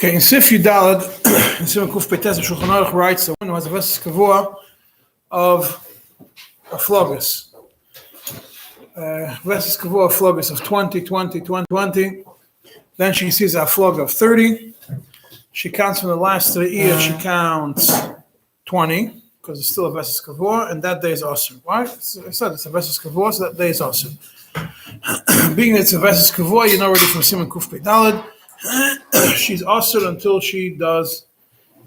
Okay, in Sif Yudalad, in Simon Kuf Peites, Shulchan Aruch writes that one who has a vessel kavua of a phlogus. Vessel kavua of phlogus of 20, 20, 20, 20. Then she sees a phloga of 30. She counts from the last re'iyah, she counts 20, because it's still a vessel kavua, and that day is awesome. Why? I said it's a vessel kavua, so that day is awesome. Being that it's a vessel kavua, you know already from Simon Kuf Peites, she's asur until she does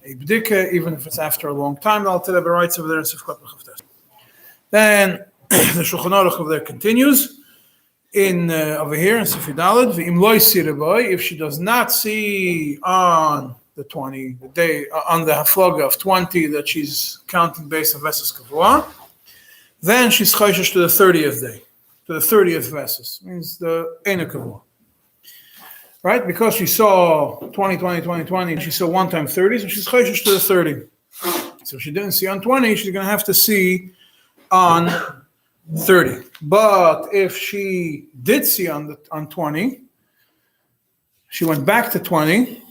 a bdika, even if it's after a long time. The Alter Rebbe writes over there in Sifkat Mechavtes. Then the Shulchan Aruch over there continues in over here in Sif Yudalad. V'im lo yisir boy, if she does not see on the 20, the day on the haflaga of 20 that she's counting based on Veses Kavua, then she's chayshish to the 30th day, to the 30th Veses, means the Eina Kavua. Right? Because she saw 20, 20, 20, 20, she saw one time 30, so she's chayshish to the 30. So if she didn't see on 20, she's going to have to see on 30. But if she did see on 20, she went back to 20,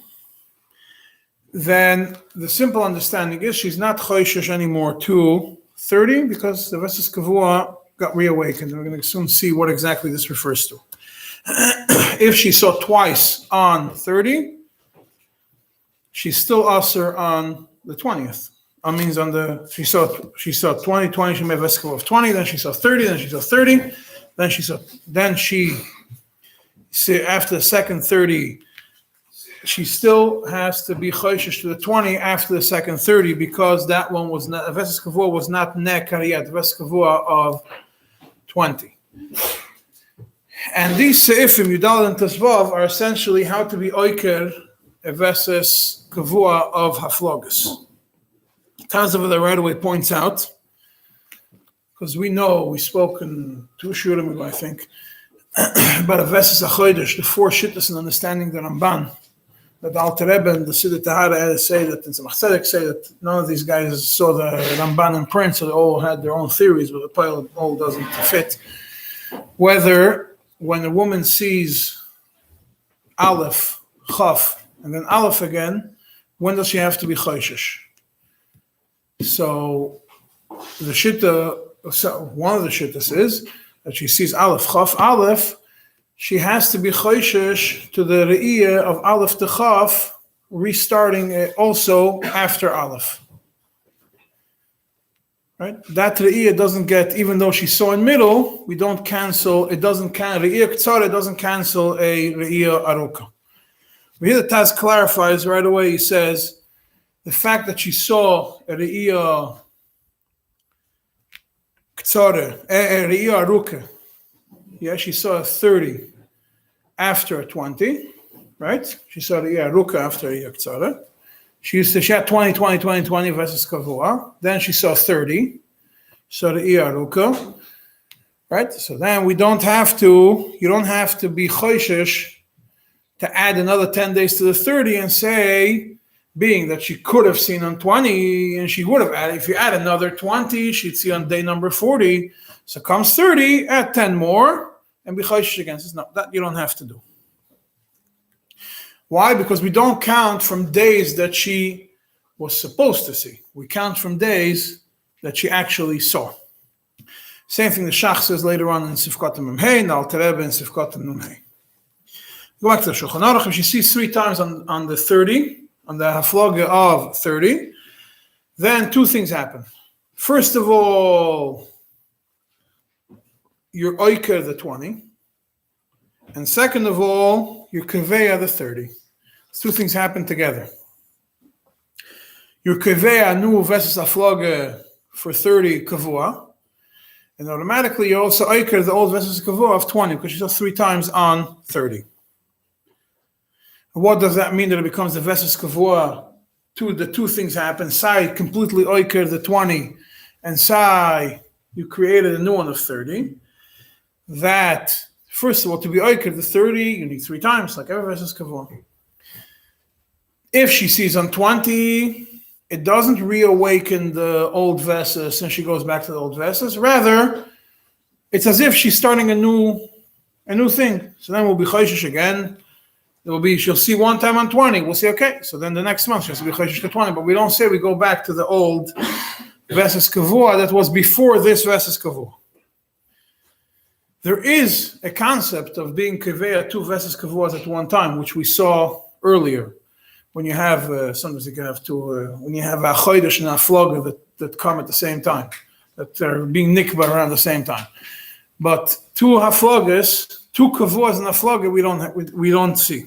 then the simple understanding is she's not chayshish anymore to 30 because the Veses Kavua got reawakened. We're going to soon see what exactly this refers to. If she saw twice on 30, she's still asur on the 20th. That means on the she saw 20, 20, she made Veses Kavua of 20, then she saw 30, then she saw 30, then she after the second 30, she still has to be chayshish to the 20 after the second 30 because that one was not Veses Kavua was not nekar yet, Veses Kavua of 20. And these Sa'ifim, Yudal and Tasvav, are essentially how to be oiker a Veses Kavua of Haflogas. Tazav there right away points out, because we spoke in two Shiurim ago, I think, about a Veses HaChodesh, the four shittas and understanding the Ramban, that the Alter Rebbe and the Siddur Tahara say that, and some Tzemach say that none of these guys saw the Ramban in print, so they all had their own theories, but the pile all doesn't fit. Whether when a woman sees Aleph, Chaf, and then Aleph again, when does she have to be chayshish? So the shitta, one of the shittas is that she sees Aleph, Chaf, Aleph, she has to be chayshish to the re'iyah of Aleph to Chaf, restarting also after Aleph. Right? That re'iyah doesn't get, even though she saw in middle, we don't cancel, it doesn't cancel, re'iyah k'tzara doesn't cancel a re'iyah aruka. But here the Taz clarifies right away, he says, the fact that she saw a re'iyah k'tzara, a re'iyah aruka, yeah, she saw a 30 after a 20, right? She saw the re'iyah aruka after a re'iyah k'tzara. She had 20, 20, 20, 20 Veses Kavua. Then she saw 30. So the Iaruka. Right? So then you don't have to be chayshish to add another 10 days to the 30 and say, being that she could have seen on 20, and she would have added, if you add another 20, she'd see on day number 40. So comes 30, add 10 more, and be chayshish against it. No, that you don't have to do. Why? Because we don't count from days that she was supposed to see. We count from days that she actually saw. Same thing the Shach says later on in Sifkat Memhei, and the Alter Rebbe in Sifkat Memhei. Go back to the Shulchan Aruch. If she sees 3 times on the 30, on the haflaga of 30, then 2 things happen. First of all, you're oiker the 20. And second of all, you kaveya the 30. 2 things happen together. You kaveya nu Veses haflaga for 30 kavua, and automatically you also oiker the old Veses kavua of 20 because you saw 3 times on 30. And what does that mean that it becomes the Veses kavua? The 2 things happen. Sai completely oiker the 20, and Sai you created a new one of 30. That first of all, to be oiker the 30, you need 3 times, like every Veses kavua. If she sees on 20, it doesn't reawaken the old Veses and she goes back to the old Veses. Rather, it's as if she's starting a new thing. So then we'll be chayshish again, she'll see one time on 20. We'll say, okay, so then the next month she has to be Choshesh to 20. But we don't say we go back to the old Veses Kavua that was before this Veses Kavua. There is a concept of being Kaveya 2 Veses Kavuas at one time, which we saw earlier. When you have, sometimes you can have two, when you have a Chodesh and a Flogger that come at the same time, that are being nikba around the same time. But 2 Haflogas, 2 Kavuas and a Flogger, we don't see.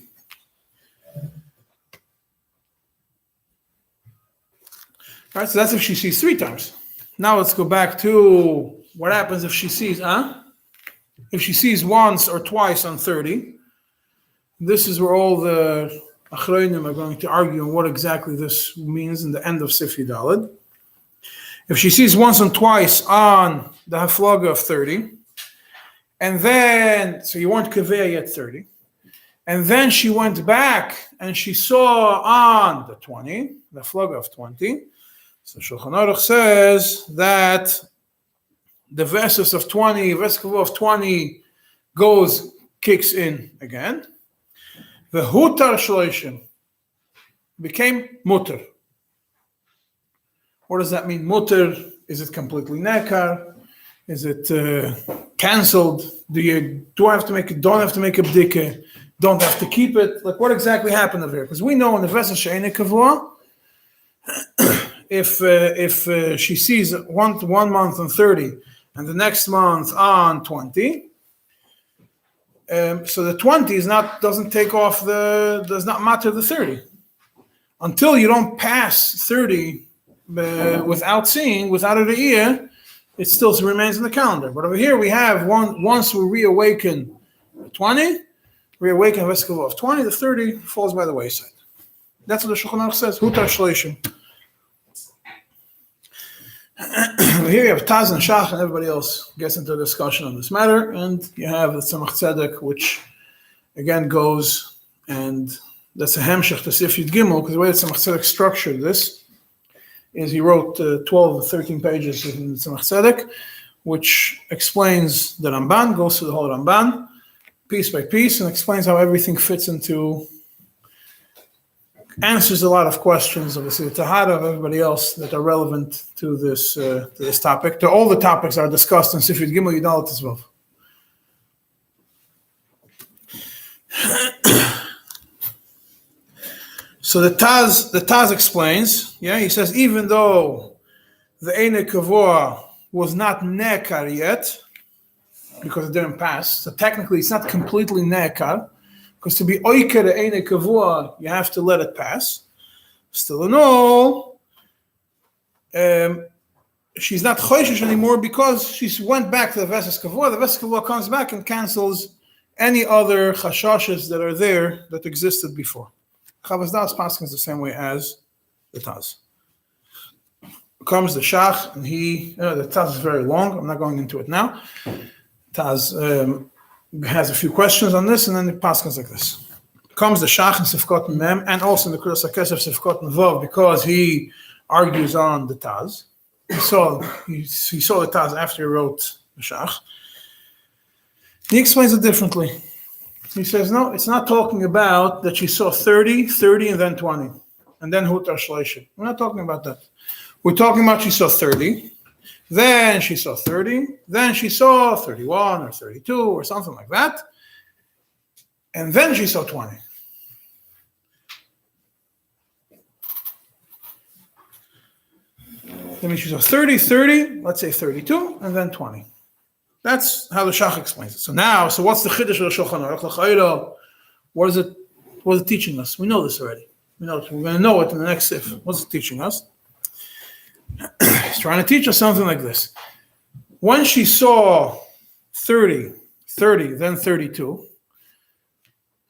All right, so that's if she sees 3 times. Now let's go back to what happens if she sees, if she sees once or twice on 30. This is where all the Achronim are going to argue on what exactly this means in the end of Sif Yudalid. If she sees once and twice on the Haflaga of 30, and then, so you weren't Kaveya yet 30, and then she went back and she saw on the 20, the Haflaga of 20, so Shulchan Aruch says that the Veses of 20, Veses of 20 kicks in again. The Hutar Shloishim became Mutter. What does that mean? Mutter, is it completely nekar? Is it cancelled? Don't have to make a bdike? Don't have to keep it? Like what exactly happened over here? Because we know in the Veses She'ene Kavua, if she sees one month on 30 and the next month on 20, so the 20 doesn't take off does not matter the 30. Until you don't pass 30 without a re'iyah, it still remains in the calendar. But over here we have once we reawaken 20, reawaken Veskav of 20, the 30 falls by the wayside. That's what the Shulchan Aruch says, Hutar Shloishim. Here you have Taz and Shach, and everybody else gets into a discussion on this matter, and you have the Tzemach Tzedek, which again goes, and that's a hemshech to Sif Yud Gimel, because the way that Tzemach Tzedek structured this is he wrote 12 or 13 pages in Tzemach Tzedek, which explains the Ramban, goes through the whole Ramban, piece by piece, and explains how everything fits into, answers a lot of questions, obviously, the Tahara of everybody else that are relevant to this topic. All the topics are discussed in Sif Yud Gimel Yudalet as well. So the Taz explains, he says, even though the Eine Kavua was not nekar yet, because it didn't pass, so technically it's not completely nekar, because to be oiker eine kavua, you have to let it pass. Still in all, she's not choishish anymore because she went back to the Veses Kavua. The Veses Kavua comes back and cancels any other chashashes that are there that existed before. Chavas Das passes the same way as the Taz. Comes the Shach, and the Taz is very long. I'm not going into it now. Taz has a few questions on this, and then it passes like this. Comes the Shach and Sifkot Mem, and also in the Kuras HaKesef Sifkot Vav, because he argues on the Taz. He saw the Taz after he wrote the Shach. He explains it differently. He says, no, it's not talking about that she saw 30, and then 20, and then Hutar Shloishim. We're not talking about that. We're talking about she saw 30, then she saw 30, then she saw 31 or 32 or something like that, and then she saw 20. That means she saw 30, let's say 32, and then 20. That's how the Shach explains it. So what's the Chiddush of the Shulchan Aruch? What is it teaching us? We know this already. We know it. We're going to know it in the next Sif. What's it teaching us? He's trying to teach us something like this. When she saw 30, then 32,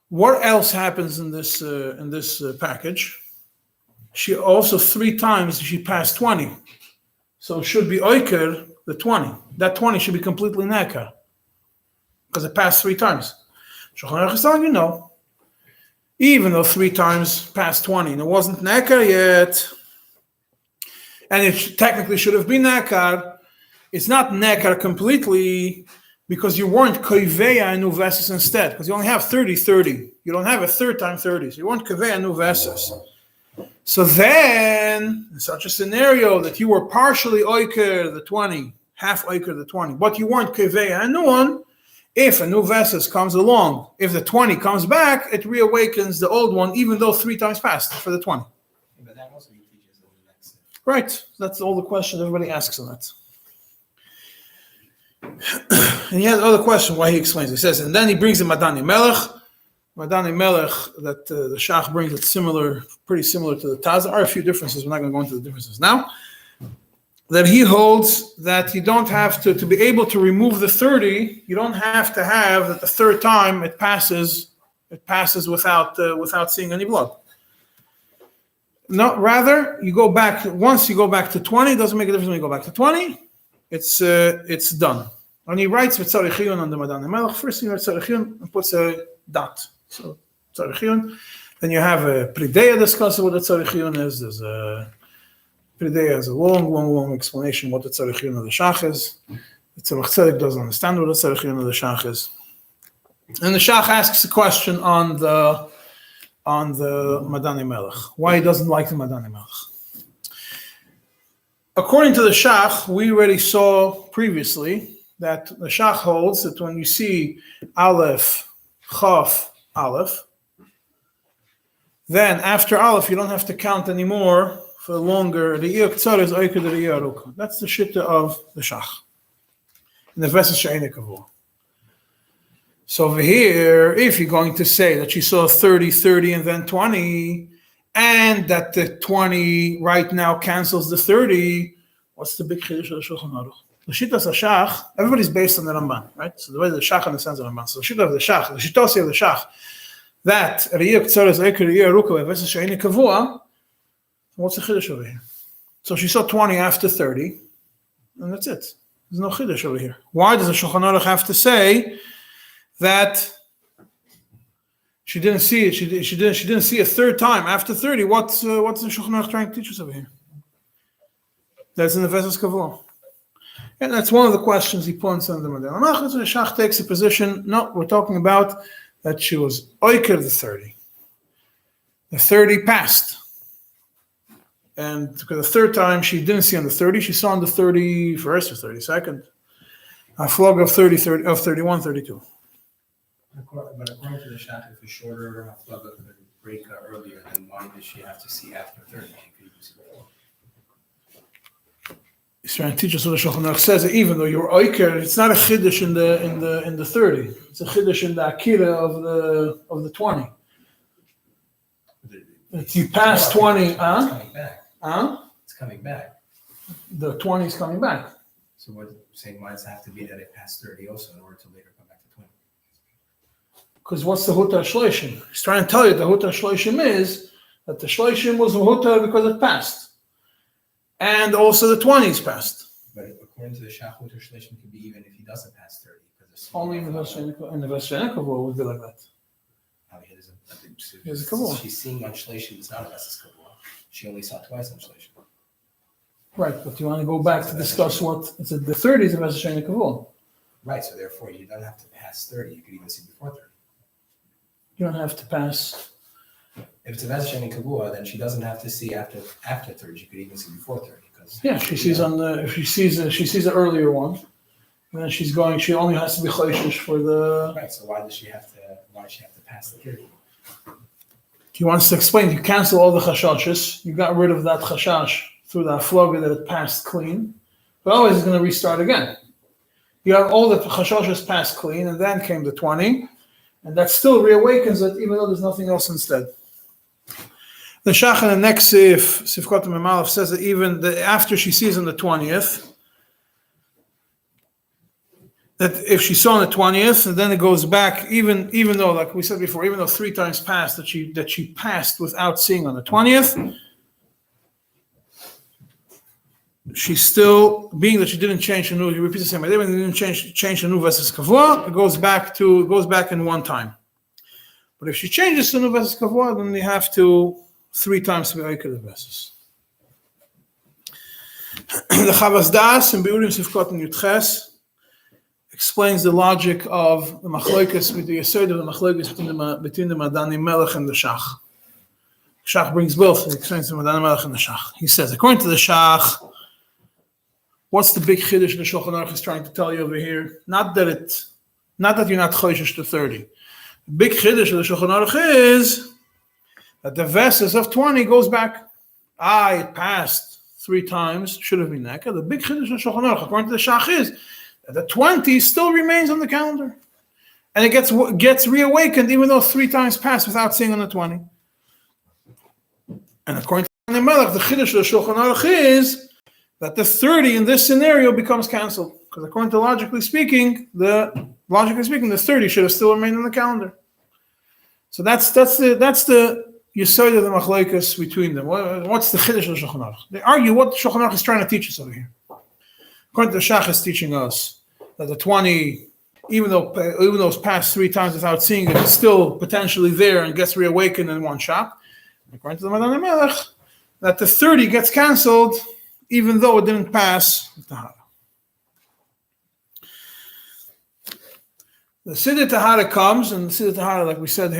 what else happens in this package? She also 3 times she passed 20. So it should be oiker, the 20. That 20 should be completely nekar, because it passed 3 times. Shulchan Aruch is telling you no. Even though 3 times passed 20 and it wasn't nekar yet, and it technically should have been nekar, it's not nekar completely because you weren't koiveya and uvesis instead, because you only have 30. You don't have a third time 30, so you weren't koiveya and uvesis. So then, in such a scenario that you were partially oiker the 20, half oiker the 20, but you weren't koiveya and nuon, if a new vesis comes along, if the 20 comes back, it reawakens the old one, even though 3 times passed for the 20. But that also teaches the next. Right, that's all the questions everybody asks on that. And he has another question why he explains. He says, and then he brings the Madani Melech. Madani Melech that the Shach brings, it's similar, pretty similar to the Taz. There are a few differences. We're not going to go into the differences now. That he holds that you don't have to be able to remove the 30. You don't have to have that the third time it passes without seeing any blood. No, rather you go back. Once you go back to 20, it doesn't make a difference when you go back to 20. It's done. And he writes with Tzarechiyun on the Madani Melech. First, he writes Tzarechiyun and puts a dot. So Tzarechiyun. Then you have a Prideya discussing what the Tzarechiyun is. There's a Prideya has a long explanation what the Tzarechiyun of the Shach is. The Tzemach Tzedek doesn't understand what the Tzarechiyun of the Shach is. And the Shach asks a question on the Madani Melech. Why he doesn't like the Madani Melech. According to the Shach, we already saw previously that the Shach holds that when you see Aleph, Chaf, Aleph, then after Aleph you don't have to count anymore for longer. The Iyah Ktsar is Oiker the Iyah Aruka. That's the Shitta of the Shach. In the Veses She'ein Kavua. So over here, if you're going to say that she saw 30, and then 20, and that the 20 right now cancels the 30, what's the big chiddush of the Shulchan Aruch? The Shittas HaShach, everybody's based on the Ramban, right? So the way the Shach understands the Ramban. So the Shitta of the Shach, the Shittasi of the Shach, that Riyah Ktsar is Oiker Riyah Aruka, Veses She'ein Kavua, what's the chiddush over here? So she saw 20 after 30, and that's it. There's no chiddush over here. Why does the Shulchan Aruch have to say that she didn't see it? She didn't see a third time after 30. What's the Shulchan Aruch trying to teach us over here? That's in the Veses Kavua. And that's one of the questions he points on the Madani Melech. The Shach takes a position. No, we're talking about that she was oiker the 30. The 30 passed. And because the third time she didn't see on the 30, she saw on the 31st or 32nd. A flog of 31, 32. But according to the Shach, if it's shorter, Haflaga could break earlier, then why does she have to see after 30? She could even see before. He's trying to teach us what the Shulchan Aruch says. That even though you're oiker, it's not a chiddush in the 30. It's a chiddush in the akira of the 20. If you pass 20, It's coming back. It's coming back. The 20 is coming back. So what saying why does it have to be that it passed 30 also in order to later come back to 20? Because what's the Huta Shloishim? He's trying to tell you the Huta Shloishim is that the Shloishim was Huta because it passed. And also the 20s passed. But according to the Shach, Huta Shloishim can be even if he doesn't pass 30. Only in the Veshenikov would be like that. Here's a Kavua. She's seeing on Shloishim, it's not a Veses Kavua. She only saw twice on Shloishim. Right, but you want to go back to discuss what it's the 30s of Veshenikov. Right, so therefore you don't have to pass 30. You could even see before 30. You don't have to pass. If it's a Veshenikov Kavua, then she doesn't have to see after 30. She could even see before 30. Yeah, she sees on the if she sees the earlier one, and then she's going. She only has to be choishish for the. Right. So why does she have to pass the 30? He wants to explain. You cancel all the chashashes. You got rid of that chashash through that flogger that it passed clean, but always it's going to restart again. You have all the chashashes passed clean, and then came the 20, and that still reawakens it, even though there's nothing else instead. The Shach in the next Sifkot Memalef says that even after she sees on the 20th, that if she saw on the 20th, and then it goes back, even though, like we said before, even though 3 times passed that she passed without seeing on the 20th, she's still, being that she didn't change the new, he repeats the same idea, when she didn't change the new Veses Kavua, it goes back in one time. But if she changes to new Veses Kavua, then they have to 3 times to be oiker the Veses. The Chavas Das and Beurim Sifkot and Yutches explains the logic of the machlokes, with the yesod of the machlokes between the Madani Melech and the Shach. Shach brings both. He explains the Madani Melech and the Shach. He says, according to the Shach, what's the big chiddush the Shulchan Aruch is trying to tell you over here? Not that you're not choishish to 30. The big chiddush of the Shulchan Aruch is that the vesses of 20 goes back. It passed 3 times, should have been naked. The big chiddush of the Shulchan Aruch, according to the Shach, is that the 20 still remains on the calendar. And it gets reawakened even though 3 times passed without seeing on the 20. And according to the Melech, the chiddush of the Shulchan Aruch is that the 30 in this scenario becomes canceled. Because according to logically speaking, the 30 should have still remained on the calendar. So that's the yesod of the machlokes between them. What's the chiddush of the Shulchan Aruch? They argue what the Shulchan Aruch is trying to teach us over here. According to the Shach is teaching us that the 20, even though it's passed 3 times without seeing it, it's still potentially there and gets reawakened in one shot. According to the Madani Melech, that the 30 gets canceled even though it didn't pass the Tahara. The Siddur Tahara comes, and the Siddur Tahara, like we said,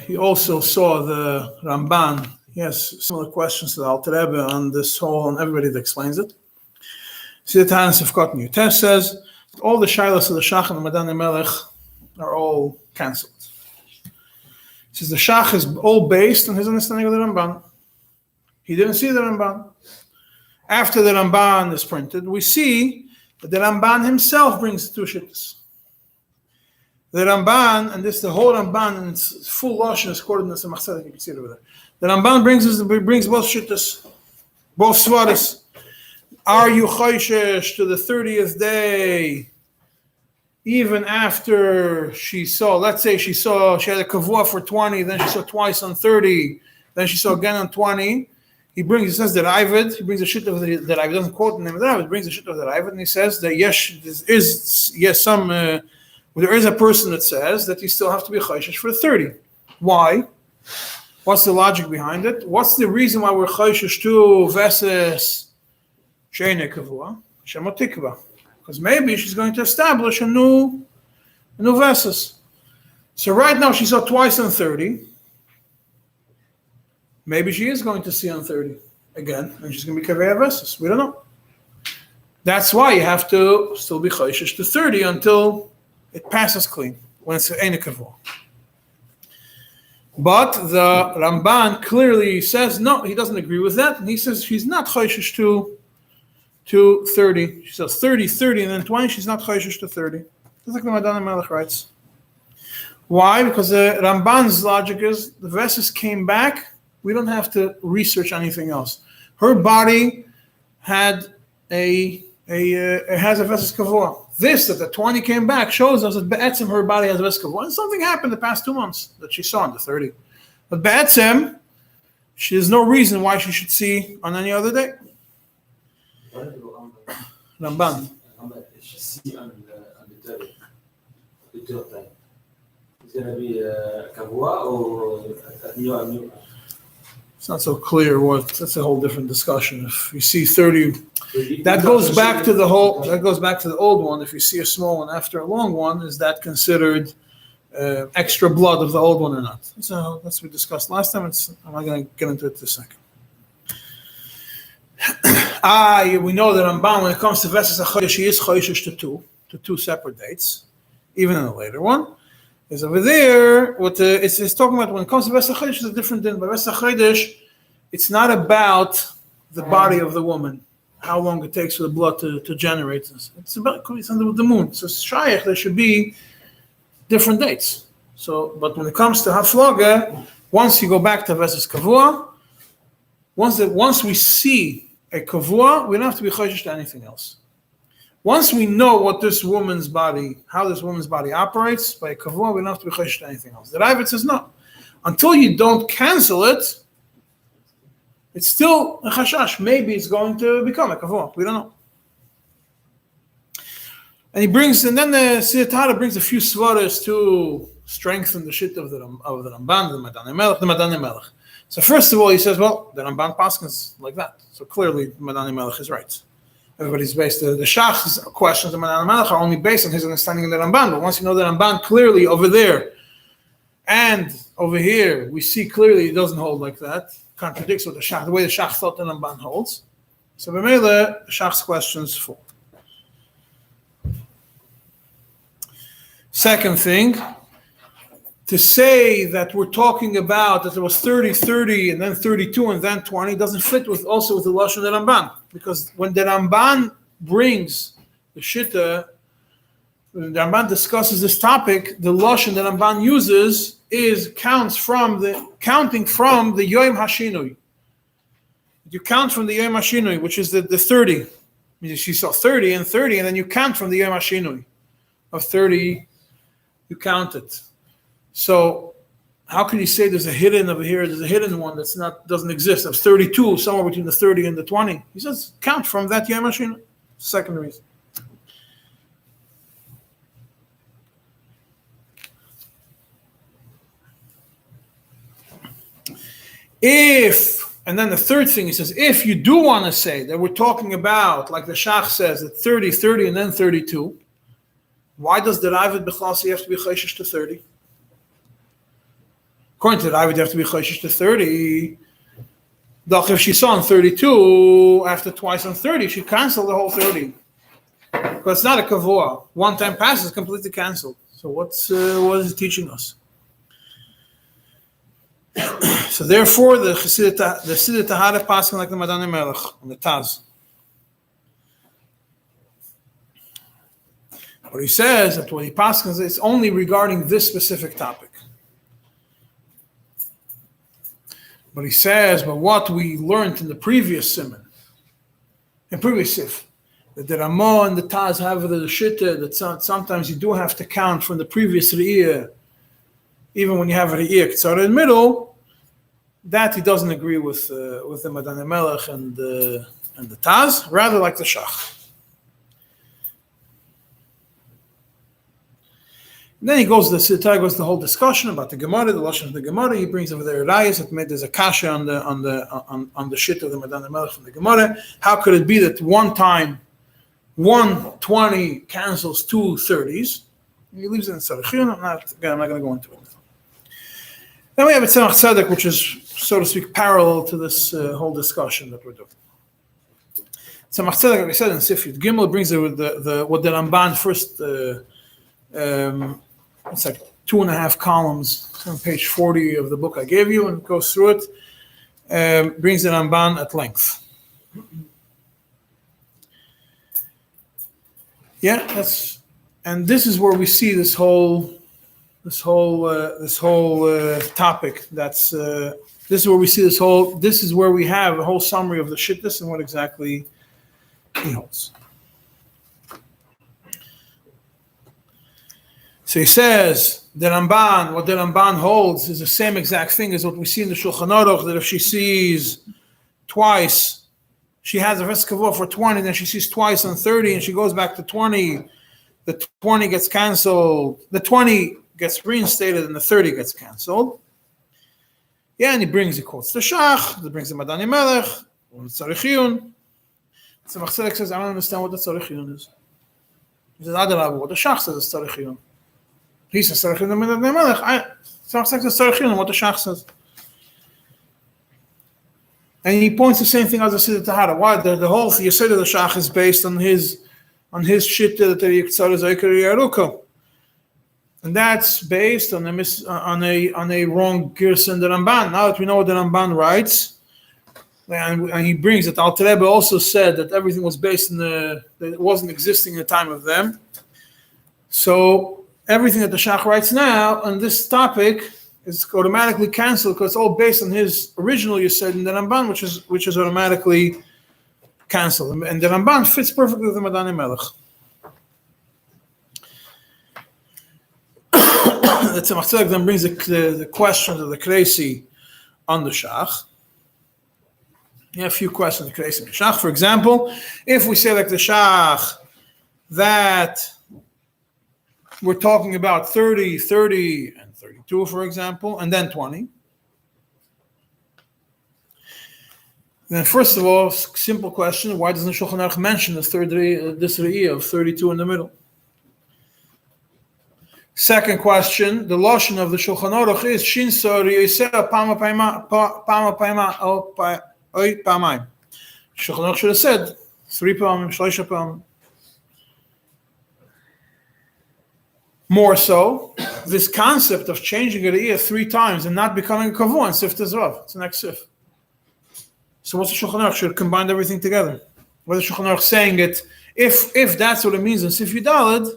he also saw the Ramban. He has similar questions to the Alter Rebbe on this whole, and everybody that explains it. Siddur Tahara Sefkot Niyuteh says all the shilas of the Shach and the Madani Melech are all cancelled. He says the Shach is all based on his understanding of the Ramban. He didn't see the Ramban. After the Ramban is printed, we see that the Ramban himself brings 2 shittas. The Ramban, and the whole Ramban in its full Lashon is quoted in the Machzedek, you can see it over there. The Ramban brings both shittas, both svaras. Are you choishesh to the 30th day, even after she saw, let's say she had a kavua for 20, then she saw twice on 30, then she saw again on 20. He says that Ivad, he brings a shit of that Ivad, doesn't quote the name of that Ivad, brings a shit of that Ivad, and he says that there is a person that says that you still have to be choishesh for 30. Why? What's the logic behind it? What's the reason why we're choishesh to veses she'ene kavua, shemotikva? Because maybe she's going to establish a new veses. So right now she saw twice on 30. Maybe she is going to see on 30 again, and she's going to be kaveh veses. We don't know. That's why you have to still be choishesh to 30 until it passes clean, when it's ein kavua. But the Ramban clearly says no, he doesn't agree with that, and he says she's not choishesh to 30. She says 30, and then 20. She's not choishesh to 30. That's like the Madani Melech writes. Why? Because the Ramban's logic is the veses came back. We don't have to research anything else. Her body has a veses kavua. This, that the 20 came back, shows us that be'etzim her body has a veses kavua. And something happened the past 2 months that she saw on the 30. But be'etzim, there's no reason why she should see on any other day. Ramban. If she see on the 30, the third time, it's going to be a kavua or a new? It's not so clear that's a whole different discussion. If you see 30, that goes back to the old one. If you see a small one after a long one, is that considered extra blood of the old one or not? So that's what we discussed last time. I'm not going to get into it this second. We know that Ramban, when it comes to Veses HaChodesh, she is choishesh to two separate dates, even in the later one. Is over there, it's talking about when it comes to Veses HaChodesh, it's a different thing. But Veses HaChodesh, it's not about the body of the woman, how long it takes for the blood to generate. It's about it's under the moon. So Shayach, there should be different dates. So, but when it comes to Haflaga, once you go back to Veses Kavua, once we see a Kavua, we don't have to be choishesh to anything else. Once we know what this woman's body, how this woman's body operates by a kavua, we don't have to be choishesh to anything else. The Rabbi says no. Until you don't cancel it, it's still a chashash. Maybe it's going to become a kavua. We don't know. And then the Siddur Tahara brings a few svaras to strengthen the shit of the Ramban, the Madani Melech. So first of all, he says, well, the Ramban paskins like that. So clearly, the Madani Melech is right. everybody's based. The Shach's questions of Madan Melech are only based on his understanding of the Ramban. But once you know the Ramban clearly over there and over here, we see clearly it doesn't hold like that. Contradicts what the way the Shach thought the Ramban holds. So b'meila, the Shach's questions fall. Second thing, to say that we're talking about that there was 30, 30, and then 32, and then 20 doesn't fit also with the Lashon of the Ramban. Because when the Ramban brings the Shitta, when the Ramban discusses this topic, the Lashon the Ramban uses is counting from the Yom HaShinui. You count from the Yom HaShinui, which is the 30. She saw 30 and 30, and then you count from the Yom HaShinui. Of 30, you count it. So how can you say there's a hidden over here, there's a hidden one doesn't exist? There's 32, somewhere between the 30 and the 20. He says, count from that Yom HaShinui. Second reason. And then the third thing, he says, if you do want to say that we're talking about, like the Shach says, that 30, 30, and then 32, why does the Ravid B'chlasi have to be Chayshish to 30? According to the Ravid, you have to be Chayshish to 30. If she saw on 32, after twice on 30, she canceled the whole 30. Because it's not a kavua. One time passes, completely canceled. So what is it teaching us? So therefore, the Chassidut Tahara passing like the Madan Melech on the Taz. But he says that when he passes, it's only regarding this specific topic. But he says, but what we learned in the previous Siman, Sif, that the Ramah and the Taz have the Shitta, that sometimes you do have to count from the previous Re'iyah, even when you have a Re'iyah K'tzara in the middle, that he doesn't agree with the Madan Melech and the Taz, rather like the Shach. And then he goes, the whole discussion about the Gemara, the Lashon of the Gemara. He brings over there Rayas that made there's a kasha on the shit of the Madan Melech from the Gemara. How could it be that one time 120 cancels 2 30s? And he leaves it in Sarachiyun. I'm not going to go into it. Then we have a Tzemach Tzedek, which is, so to speak, parallel to this whole discussion that we're doing. Tzemach Tzedek, like I said in Sifyut Gimel, brings it with what the Ramban first. It's like 2.5 columns on page 40 of the book I gave you, and goes through it. Brings the Ramban at length. Yeah, and this is where we see this whole topic. This is where we see this is where we have a whole summary of the shittas and what exactly he holds. So he says what the Ramban holds is the same exact thing as what we see in the Shulchan Aruch, that if she sees twice, she has a first kavua for 20, then she sees twice on 30, and she goes back to 20, the 20 gets canceled, the 20 gets reinstated, and the 30 gets canceled. Yeah, and he quotes the Shach, he brings the Madan Melech, or the Tzarechiyun. So Tzemach says, I don't understand what the Tzarechiyun is. He says, Adarabah, what the Shach says is Tzarechiyun. He says Tzarechiyun, the Madan Melech. Tzemach says Tzarechiyun, what the Shach says. And he points the same thing as the Siddur Tahara. Why? The whole Yesod of the Shach is based on his Shitta that the Yitzhar is Aikar Yaruka. And that's based on a wrong Girsa in the Ramban. Now that we know what the Ramban writes, and he brings it, Alter Rebbe also said that everything was based that it wasn't existing in the time of them. So everything that the Shach writes now on this topic is automatically canceled because it's all based on his original Yesod in the Ramban, which is automatically canceled. And the Ramban fits perfectly with the Madan Melech. The Tzemach Tzedek then brings the questions of the Kreisi on the Shach. You have a few questions of the Kreisi on the Shach. For example, if we say like the Shach that we're talking about 30, 30, and 32, for example, and then 20. Then first of all, simple question, why doesn't Shulchan Aruch mention the third this Re'iyah of 32 in the middle? Second question, the Lashon of the Shulchan Aruch is Shinsa Re'iyah Pama Pamayim. Shulchan Aruch should have said 3 Pamim, Shleisha Pamim. More so, this concept of changing a Re'iyah 3 times and not becoming a Kavua and Sif Tezrav. It's an next Sif. So what's the Shulchan Aruch? Should have combined everything together. Whether Shulchan Aruch saying it, if that's what it means in Sif Yudalad,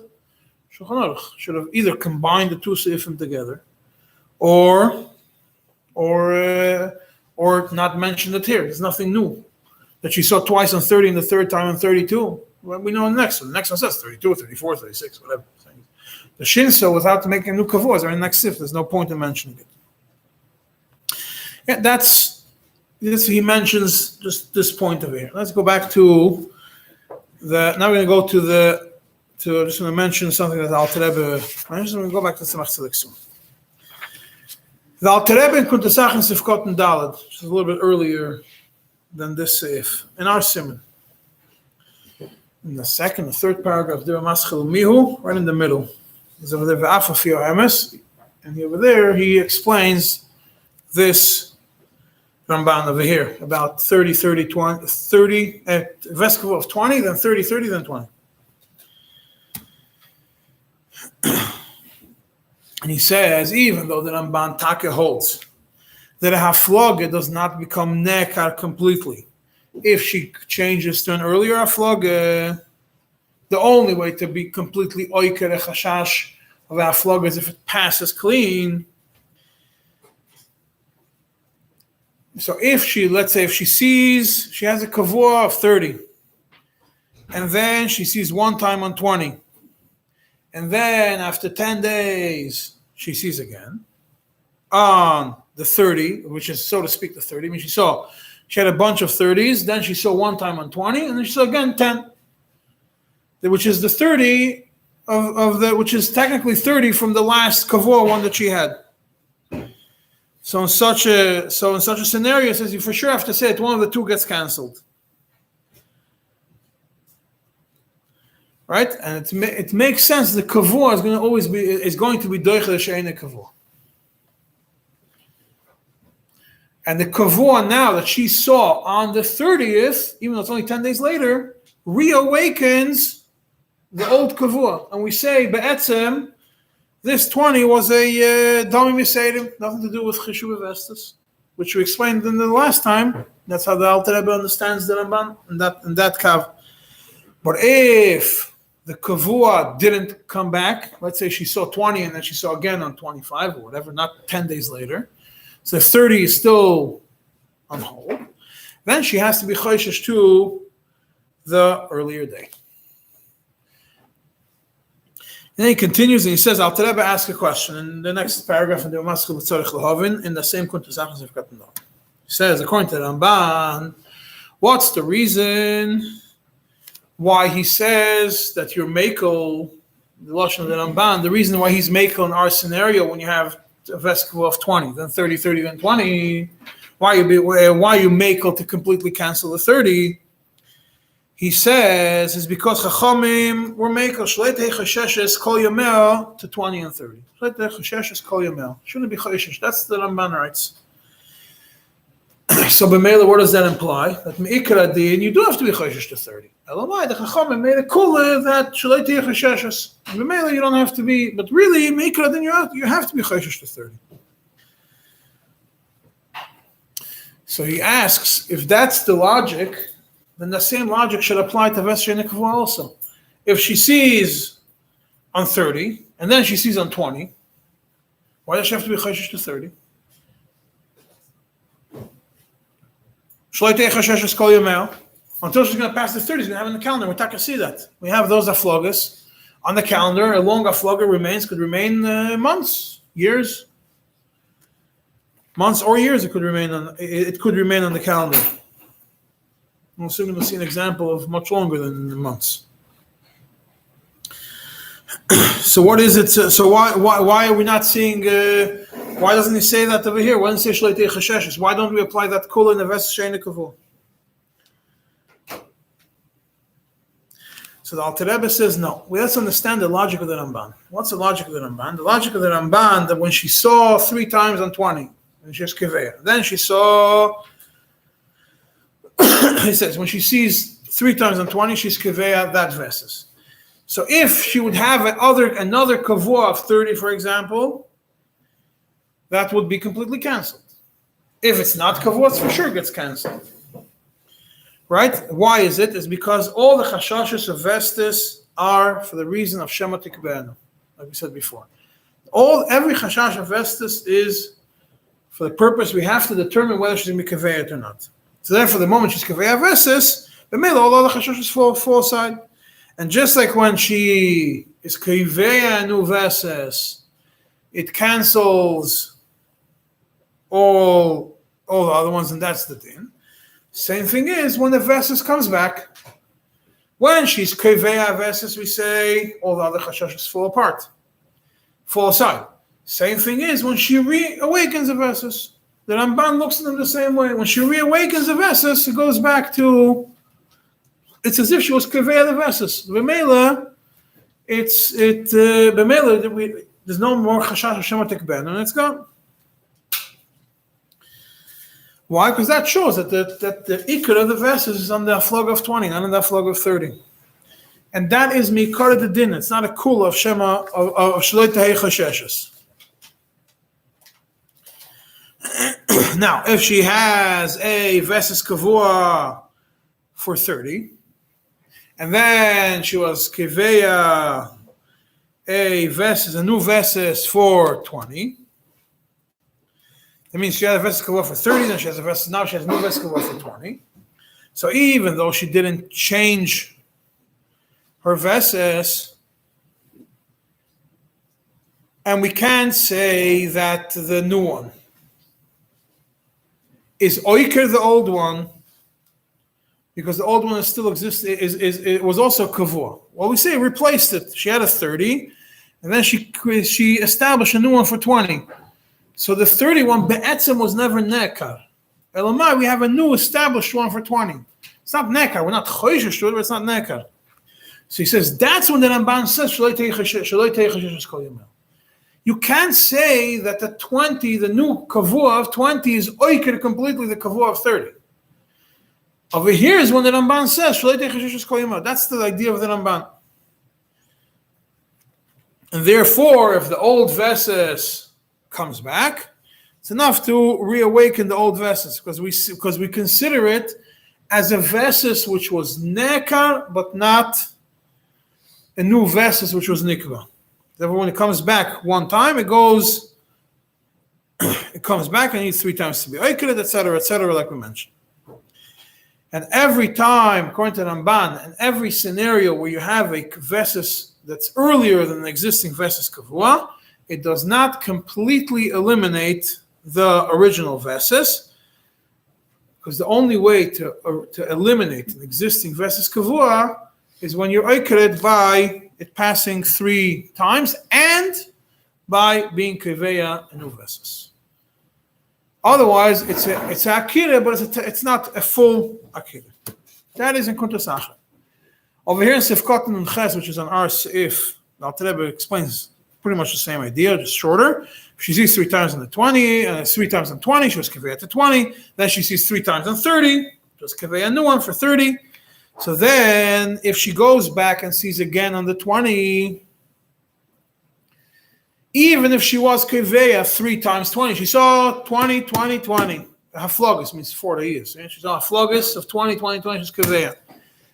Shulchan Aruch should have either combined the 2 Sifim together, or not mentioned it here. There's nothing new that she saw twice on 30 and the third time on 32. Well, we know the next one. The next one says 32, 34, 36, whatever. The Shinso without making a new Kavua are in the next Sif. There's no point in mentioning it. Yeah, that's. This he mentions just this point over here. Let's go back to the. Now we're going to go to the. Just going to mention something that Alter Rebbe mentions. We're going to go back to Tzemach Tzedek soon. The Alter Rebbe in Kuntesach and Sifkot and Daled, which is a little bit earlier than this seif in our simon. In the second, the third paragraph, there Maschil Mihu, right in the middle. There's over there V'afa Fio Emes, and over there he explains this. Ramban over here, about 30, 30, 20, 30, Veskov of 20, then 30, 30, then 20. And he says, even though the Ramban Take holds that a haflaga does not become nekar completely, if she changes to an earlier haflaga, the only way to be completely oiker a chashash of a haflaga is if it passes clean. So if she, let's say if she sees, she has a kavua of 30, and then she sees 1 time on 20, and then after 10 days, she sees again on the 30, which is, so to speak, the 30. I mean, she had a bunch of 30s, then she saw 1 time on 20, and then she saw again 10, which is the 30 of the, which is technically 30 from the last kavua one that she had. So in such a scenario, it says you for sure have to say that one of the 2 gets canceled, right? And it makes sense. The kavua is going to be doiche the she'ene kavua, and the kavua now that she saw on the 30th, even though it's only 10 days later, reawakens the old kavua, and we say be'etzem. This 20 was a Dami Miseirim, nothing to do with Chishuv Vestas, which we explained in the last time. That's how the Alter Rebbe understands the Ramban in that kav. But if the kavua didn't come back, let's say she saw 20 and then she saw again on 25 or whatever, not 10 days later, so 30 is still on hold, then she has to be choishish to the earlier day. And then he continues and he says, Alter Rebbe asks a question in the next paragraph in the Maskil B'tzorich L'Hovin in the same Kuntesach and Sifkat and Daled. He says, according to the Ramban, what's the reason why he says that you're makel, the Lashon of the Ramban, the reason why he's makel in our scenario when you have a Veskov of 20, then 30, 30, then 20, why you makel to completely cancel the 30? He says is because Chachamim were makel shleitei chasheshes kol yomel to 20 and 30. Shleitei chasheshes kol yomel shouldn't be chashesh. That's the Ramban writes. So b'meila, what does that imply? That meikar adin you do have to be chashesh to 30. Elamai the Chachamim made a Kolel that shleitei chasheshes. B'meila you don't have to be, but really meikar adin you have to be chashesh to 30. So he asks if that's the logic, then the same logic should apply to Vesher Nikavua also. If she sees on 30, and then she sees on 20, why does she have to be chashish to 30? Shleitei chasheshes kol yomel. Until she's going to pass the 30, she's going to have in the calendar. We're not going to see that. We have those aflogas on the calendar. A long afloga could remain months, years. Months or years it could remain on the calendar. We're soon going to see an example of much longer than months. So what is it? So why are we not seeing? Why doesn't he say that over here? Why doesn't he say shleitei chasheshes? Why don't we apply that kula in the Vesher Nikavua? So the Alter Rebbe says, no. Let's understand the logic of the Ramban. What's the logic of the Ramban? The logic of the Ramban, that when she saw 3 times on 20, and she has keveya, then she saw, he says, when she sees 3 times on 20, she's keveya that veses. So if she would have another kavua of 30, for example, that would be completely canceled. If it's not kavua, it's for sure gets canceled. Right? Why is it? It's because all the chashashos of vestis are for the reason of shema tikbe'enu, like we said before. Every chashash of vestis is for the purpose we have to determine whether she's going to be kaveyat or not. So therefore, the moment she's kaveyat vestis, the middle, all other chashashos fall aside. And just like when she is kaveyat nu vestis, it cancels all the other ones, and that's the din. Same thing is when the vestis comes back. When she's keveya vestis, we say all the other chashashos fall aside. Same thing is when she reawakens the vestis. The Ramban looks at them the same way. When she reawakens the vestis, it goes back to, it's as if she was keveya the vestis. B'meila, there's no more chashash of shema tikben, and it's gone. Why? Because that shows that the ikar of the vesses is on the aflog of 20, not on the aflog of 30. And that is mikar the din. It's not a kula of shema, of shloi tahei chasheshes. Now, if she has a vesses kavua for 30, and then she was keveya a new vesses for 20, that means she had a vesses kavua for 30, then she has now she has a new vesses kavua for 20. So even though she didn't change her vesses, and we can't say that the new one is oiker the old one, because the old one is still exists. It was also kavua. Well, we say replaced it. She had a 30, and then she established a new one for 20. So the 31 be'etzem was never nekar. Elamai, we have a new established one for 20. It's not nekar. We're not choishish to it, but it's not nekar. So he says that's when the Ramban says you can't say that the 20, the new kavua of 20 is oiker completely the kavua of 30. Over here is when the Ramban says that's the idea of the Ramban. And therefore, if the old vesses comes back, it's enough to reawaken the old vesses because we consider it as a vesses which was nekar, but not a new vesses which was nikva. Therefore, when it comes back one time, it comes back and needs 3 times to be oikered, etc., like we mentioned. And every time, according to Ramban, and every scenario where you have a vesses that's earlier than the existing vesses kavua, it does not completely eliminate the original vesses, because the only way to eliminate an existing vesses kavua is when you're oikered by it passing 3 times and by being keveya a new vesses. Otherwise, it's a akira, but it's not a full akira. That is in Kuntasachar. Over here in Sifkot and Ches, which is on our Seif, the Alter Rebbe explains pretty much the same idea, just shorter. She sees 3 times on the 20, and 3 times on 20, she was keveya to 20. Then she sees 3 times on 30, she was keveya a new one for 30. So then, if she goes back and sees again on the 20, even if she was keveya 3 times 20, she saw 20, 20, 20. Haflogus means 40 years. She saw haflogus of 20, 20, 20, she's keveya.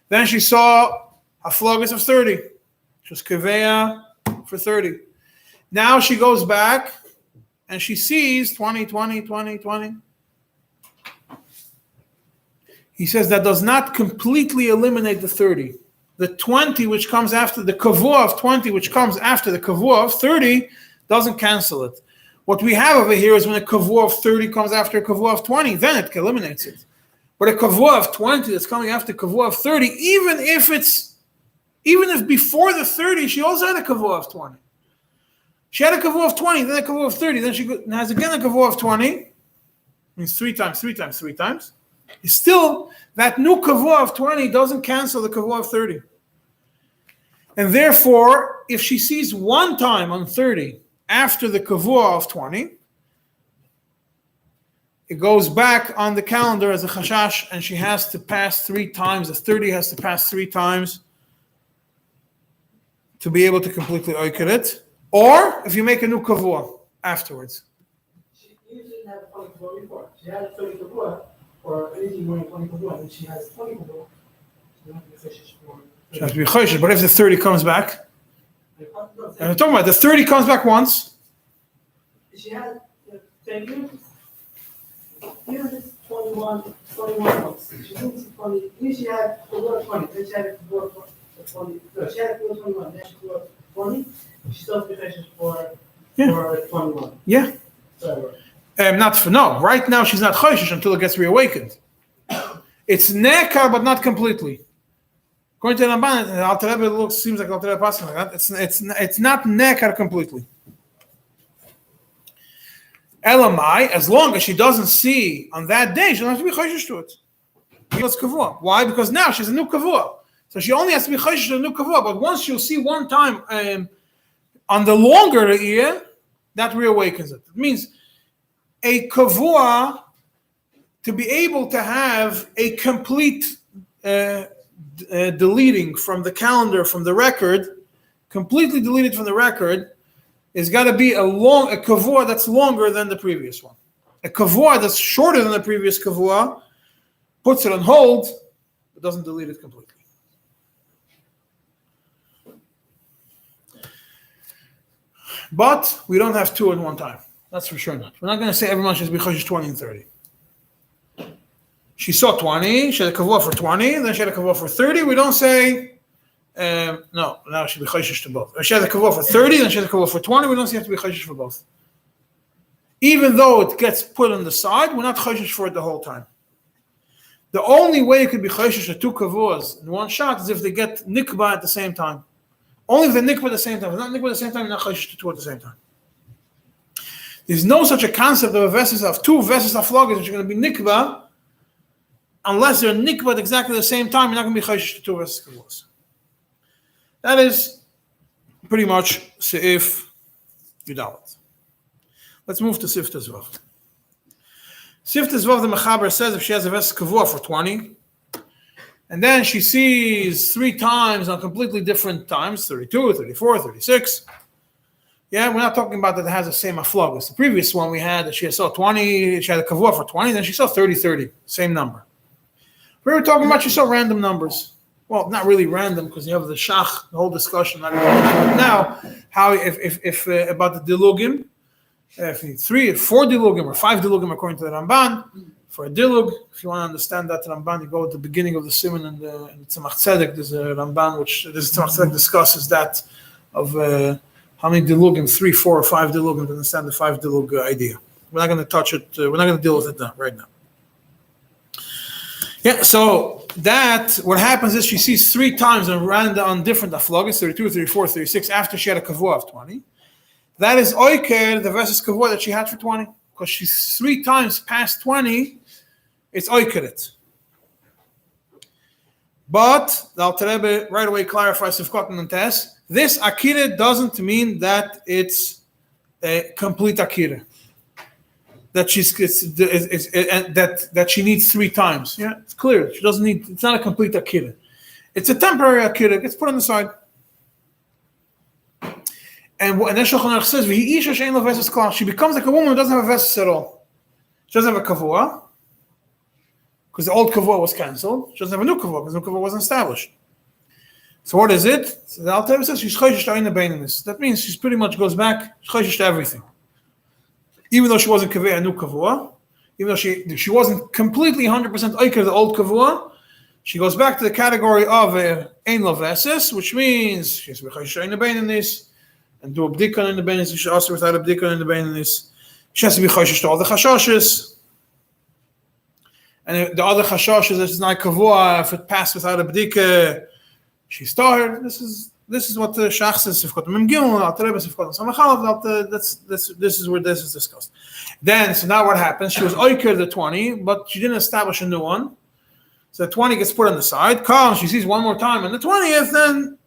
Then she saw haflogus of 30. She was keveya for 30. Now she goes back and she sees 20, 20, 20, 20. He says that does not completely eliminate the 30. The 20 which comes after the kavua of 20, which comes after the kavua of 30, doesn't cancel it. What we have over here is when a kavua of 30 comes after a kavua of 20, then it eliminates it. But a kavua of 20 that's coming after kavua of 30, even if before the 30 she also had a kavua of 20. She had a kavua of 20, then a kavua of 30, then she has again a kavua of 20. Means 3 times, 3 times, 3 times. Still, that new kavua of 20 doesn't cancel the kavua of 30. And therefore, if she sees one time on 30 after the kavua of 20, it goes back on the calendar as a chashash, and she has to pass 3 times. The 30 has to pass 3 times to be able to completely oiker it. Or if you make a new kavua afterwards. She usually had 20 kavua before. She had 30 kavua, or anything more than 20 kavua, and she has 20 kavua. She has to be choshesh for. She has to be choshesh, but if the 30 comes back, and I'm talking about the 30 comes back once. She had, even if it's 21 months, she thinks 20, she had kavua 20, then she had a kavua 20, no, she had a kavua 21, then she kavua 20, she still has to be choshesh for 21. Yeah. So, no, right now she's not choshesh until it gets reawakened. It's nekar, but not completely. According to the Ramban, Alter Rebbe seems like Alter Rebbe passing like that. It's not nekar completely. Elamai, as long as she doesn't see on that day, she doesn't have to be choshesh to it. It's kavua. Why? Because now she has a new kavua. So she only has to be choshesh to a new kavua. But once she'll see one time on the longer year, that reawakens it. It means a kavua, to be able to have a complete deleting from the calendar, from the record, completely deleted from the record, is got to be a kavua that's longer than the previous one. A kavua that's shorter than the previous kavua puts it on hold, but doesn't delete it completely. But we don't have 2 at one time. That's for sure not. We're not going to say everyone should be choshesh 20 and 30. She saw 20, she had a kavua for 20, then she had a kavua for 30. We don't say, no, now she should be choshesh to both. If she had a kavua for 30, then she had a kavua for 20. We don't say you have to be choshesh for both. Even though it gets put on the side, we're not choshesh for it the whole time. The only way you could be choshesh to 2 kavuas in one shot is if they get nikba at the same time. Only if they nikba at the same time. If not nikba at the same time, you're not choshesh to 2 at the same time. There's no such a concept of a vessels of 2 vessels of floggers which are going to be nikba. Unless they're nikba at exactly the same time, you're not going to be choshesh to 2 vessels kavuas. That is pretty much Seif Yudalit. Let's move to Sif Tezvav. Sif Tezvav, the Mechaber says if she has a vessel kavua for 20, and then she sees 3 times on completely different times, 32, 34, 36. Yeah, we're not talking about that it has the same aflogus. The previous one we had, that she saw 20, she had a kavua for 20, then she saw 30, same number. We were talking about she saw random numbers. Well, not really random because you have the shach, the whole discussion. Not even now, how if about the dilugim, if you need 3 or 4 dilugim or 5 dilugim according to the Ramban, for a dilug, if you want to understand that Ramban, you go at the beginning of the Simon and the Tzemach Tzedek. There's a Ramban which Tzemach Tzedek discusses that of how many dilugim, 3, 4, or 5 dilugim to understand the 5 dilug idea. We're not going to touch it. We're not going to deal with it now, right now. Yeah, so that, what happens is she sees 3 times on different aflogis, 32, 34, 36, after she had a kavua of 20. That is oiker, the versus kavua that she had for 20. Because she's 3 times past 20, it's oiker it. But, the Alter Rebbe right away clarifies Sifkot and Tes, this akira doesn't mean that it's a complete akira. That that she needs 3 times. Yeah, it's clear. She doesn't need. It's not a complete akira. It's a temporary akira. It gets put on the side. And then Shulchan Aruch says, she becomes like a woman who doesn't have a vesses at all. She doesn't have a kavua because the old kavua was cancelled. She doesn't have a new kavua because the new kavua wasn't established. So what is it? So the Alter Rebbe says she's choshesh to ein beininus. That means she pretty much goes back. She's choshesh to everything. Even though she wasn't kaveh a new kavua, even though she wasn't completely 100% oiker the old kavua, she goes back to the category of ein lovesis, which means she has to be choshesh in the beininus and do a bdikon in the beininus. She should also without a bdikon in the beininus. She has to be choshesh to all the chashashes, and the other chashashes is not kavua. If it passed without a bdika, she's tahor. This is what the Shach says. This is where this is discussed. Then, so now what happens? She was oiker the 20, but she didn't establish a new one. So the 20 gets put on the side. She sees one more time on the 20th, then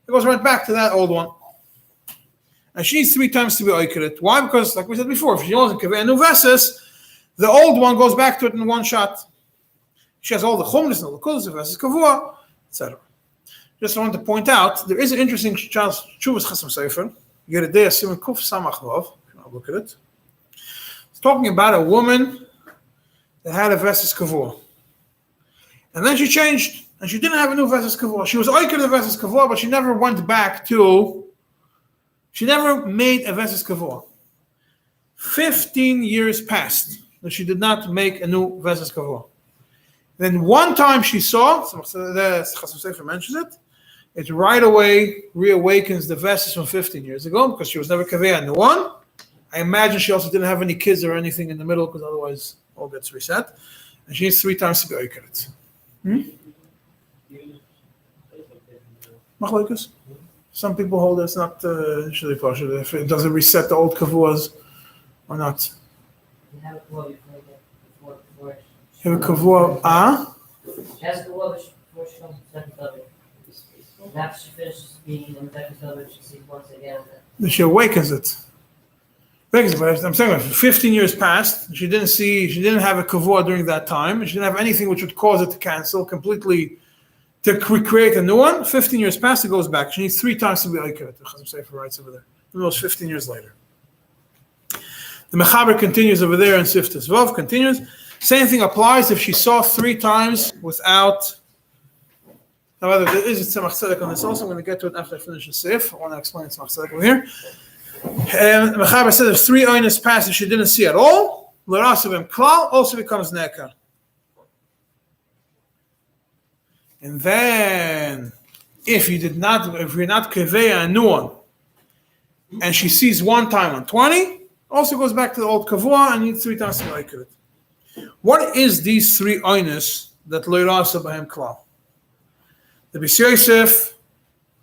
it goes right back to that old one. And she needs 3 times to be oikeret. Why? Because, like we said before, if she wasn't kaveh new vesses, the old one goes back to it in one shot. She has all the chumras and all the kulas, the vesses kavua, etc. Just want to point out, there is an interesting chuvas chasam sefer. You get a day of siman kuf samach lov. I'll look at it. It's talking about a woman that had a vesses kavua. And then she changed, and she didn't have a new vesses kavua. She was oikeret the vesses kavua, but she never went back to, she never made a vesses kavua. 15 years passed that she did not make a new vesses kavua. Then one time she saw, the Chasam Sefer mentions it, it right away reawakens the vesses from 15 years ago because she was never kaveh a new one. I imagine she also didn't have any kids or anything in the middle because otherwise all gets reset. And she needs 3 times to be oikeret. Machlokes? Some people hold it's not usually partial. If it doesn't reset the old kavuas or not. You have a kavua before You have a kavua, She has a kavua before she comes to second cover. And after she finishes being in the second cover, she sees once again that she awakens it. I'm saying 15 years passed. She didn't have a kavua during that time. She didn't have anything which would cause it to cancel completely, to recreate a new one. 15 years passed, it goes back. She needs 3 times to be oikeret. The Chasam Sefer writes over there. Almost 15 years later. The Mechaber continues over there in Siftas Vav, continues. Same thing applies if she saw 3 times without. However, there is a tzemach tzedek on this also. I'm going to get to it after I finish the Sif. I want to explain tzemach tzedek over here. And Mechaber says if 3 oynes pass and she didn't see at all, l'rasavim klal also becomes nekar. And then, if you're not kaveh a new one, and she sees 1 time on 20, also goes back to the old kavua and needs 3 times to be oikeret. What is these 3 oynes that lo yirasa b'hem klal? The Beis Yosef,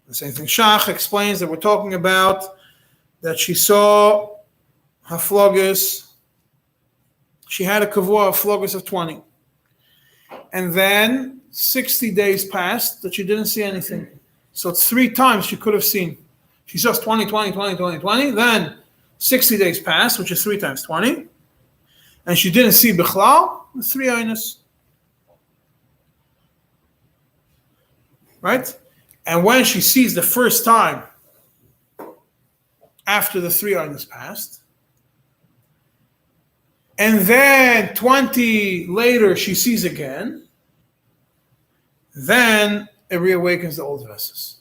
the same thing Shach explains that we're talking about that she saw haflogus. She had a kavua haflogus of 20, and then 60 days passed that she didn't see anything. So it's 3 times she could have seen. She saw 20, 20, 20, 20, 20. Then 60 days passed, which is 3 times 20. And she didn't see Bichlal, 3 oynes. Right? And when she sees the first time after the 3 oynes passed, and then 20 later she sees again, then it reawakens the old vesses.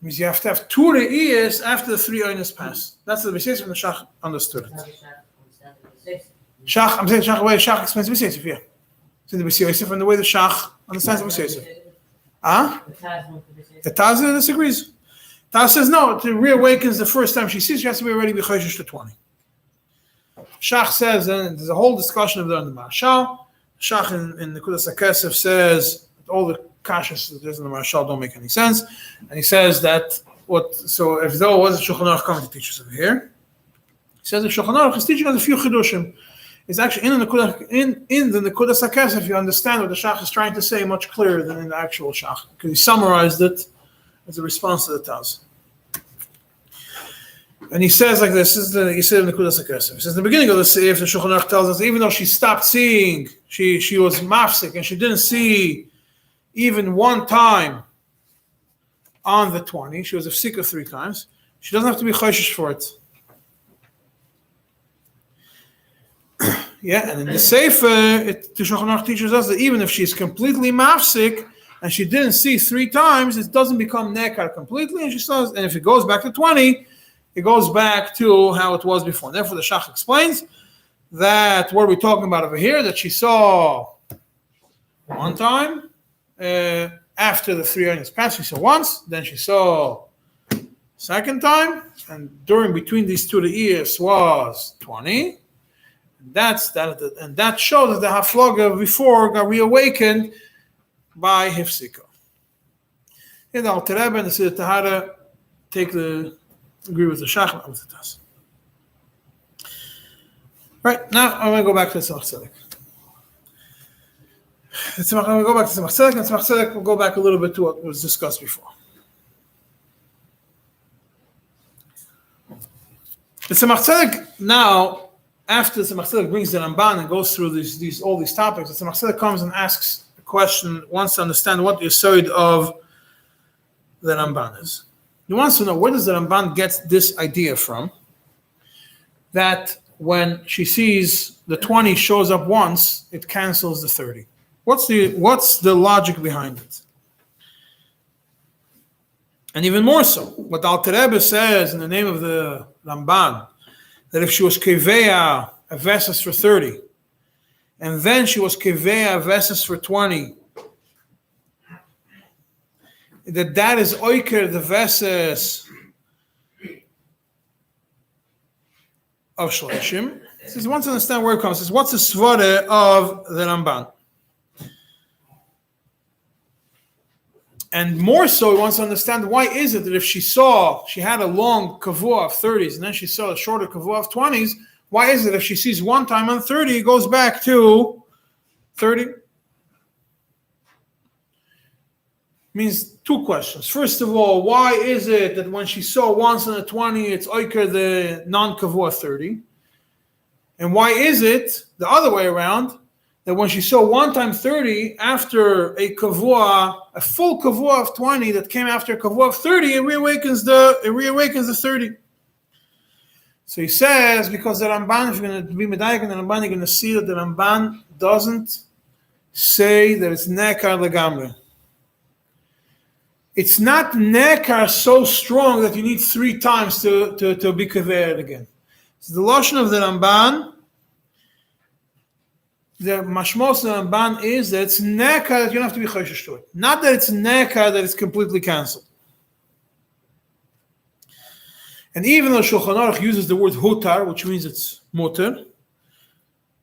It means you have to have 2 re'iyas after the 3 oynes pass. That's the Beis Yosef and the Shach understood it. Shach, I'm saying Shach, the way Shach explains the Beis Yosef, yeah. It's in the Beis Yosef and the way the Shach understands the Beis Yosef. The Taz disagrees. Taz says no, it reawakens the first time she sees, she has to be already b'choshesh to 20. Shach says, and there's a whole discussion of that in the Marshal. Shach in the Kudas HaKesef says all the kashas that there's in the Marshal don't make any sense, and he says that so if though was Shulchan Aruch coming to teach us over here, he says that Shulchan Aruch is teaching us a few chidushim. It's actually in the Nekudas HaKesef you understand what the Shach is trying to say much clearer than in the actual Shach, because he summarized it as a response to the Taz. And he says like this, he said in the Nekudas HaKesef, he says in the beginning of the Seif, the Shulchan Aruch tells us even though she stopped seeing, she was mafsik and she didn't see even 1 time on the 20, she was a fsika 3 times, she doesn't have to be choshesh for it. Yeah, and in the Sefer, the Shulchan Aruch teaches us that even if she's completely mafsik and she didn't see 3 times, it doesn't become nekar completely, and she says, and if it goes back to 20, it goes back to how it was before. And therefore, the Shach explains that what are we talking about over here? That she saw 1 time after the 3 oynes passed. She saw once, then she saw 2nd time, and between these 2 years was 20. That's that, and that shows that the haflaga before got reawakened by hifsika. And the Alter Rebbe and the Siddur Tahara agree with the Shach and with the Taz. Right, now I'm going to go back to the Tzemach Tzedek. I'm going to go back to the Tzemach Tzedek, and Tzemach Tzedek will go back a little bit to what was discussed before. The Tzemach Tzedek now, after the Tzemach Tzedek brings the Ramban and goes through all these topics, the Tzemach Tzedek comes and asks a question, wants to understand what the yesod of the Ramban is. He wants to know, where does the Ramban get this idea from? That when she sees the 20 shows up once, it cancels the 30. What's the logic behind it? And even more so, what the Alter Rebbe says in the name of the Ramban, that if she was keveya a vesses for 30, and then she was keveya a vesses for 20, that is oiker the vesses of Shloshim. He wants to understand where it comes. He says, what's the svara of the Ramban? And more so, he wants to understand why is it that if she had a long kavua of 30s and then she saw a shorter kavua of 20s, why is it if she sees one time on 30, it goes back to 30? Means two questions. First of all, why is it that when she saw once on a 20, it's oiker the non-kavua 30? And why is it the other way around, that when she saw one time 30, after a full kavua of 20 that came after a kavua of 30, it reawakens the 30. So he says, because the Ramban, if you're going to be medayik in the Ramban, you're going to see that the Ramban doesn't say that it's nekar legamre. It's not nekar so strong that you need 3 times to be kavered again. So the lashon of the Ramban, the mashmos of the Ramban is that it's nekar that you don't have to be choshesh to it. Not that it's nekar that it's completely cancelled. And even though Shulchan Aruch uses the word hutar, which means it's mutar,